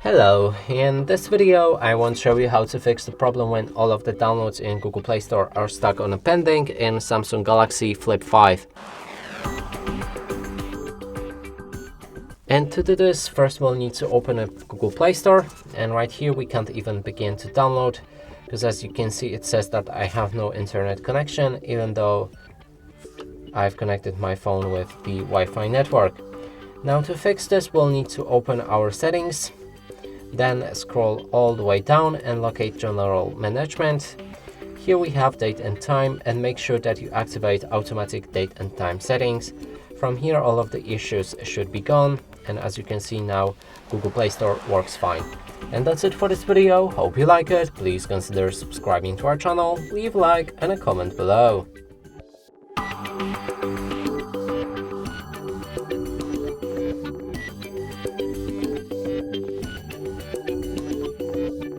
Hello, in this video I want to show you how to fix the problem when all of the downloads in Google Play Store are stuck on a pending in Samsung Galaxy Flip 5. And to do this, first we'll need to open up Google Play Store, and right here we can't even begin to download because as you can see it says that I have no internet connection even though I've connected my phone with the Wi-Fi network. Now to fix this we'll need to open our settings. Then scroll all the way down and locate General Management. Here we have date and time, and make sure that you activate automatic date and time settings. From here all of the issues should be gone, and as you can see now Google Play Store works fine. And that's it for this video. Hope you like it. Please consider subscribing to our channel, leave a like and a comment below.